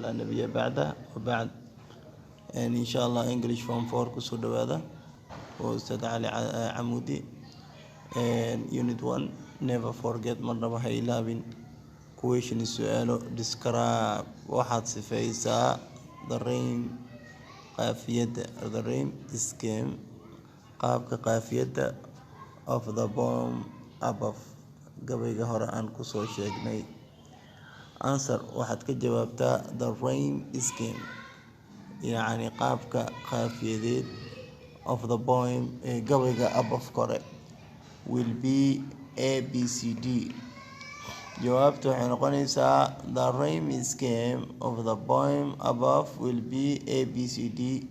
لا نبي بعده وبعد. يعني إن شاء الله English Form 4 كسر هذا وأستاذ علي عمودي. Unit 1 never forget مرة بهاي لابن question السؤال describe واحد صفيسا the rain قافية the rain scheme قابك قافية of the poem above قبل جهر أن كسر شيء answer واحد كجوابته the rain scheme يعني قابك قافية of the poem قبل above correct will be A B C D. جوابته حين قنيسا the rhyme scheme of the poem above will be A B C D.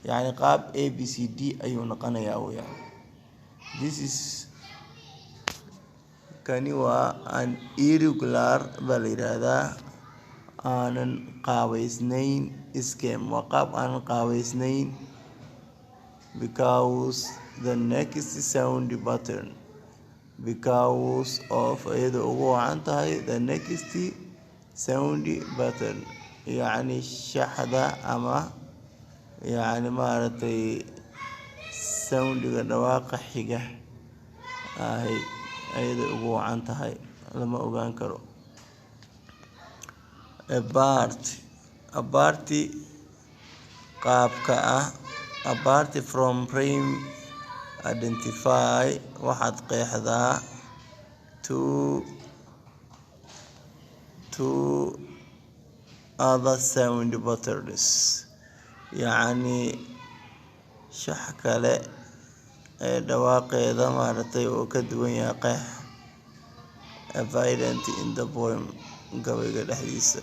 يعني قاب A B C D أيون قنيا ويا. This is كانوا an irregular بالإرادة أن قاويسنين scheme وقاب أن قاويسنين because the next sound pattern because of إذا هو عنده the next sound pattern يعني الشحذة أما يعني مارتي sound الواقع حاجة هاي إذا هو عنده لما أبان كرو apart قاب كأ apart from frame identify واحد قيحذا two other sound patterns يعني شحكلة دواقي ذا مارتي وكدوين يا قيح evident in the poem قبل الحديث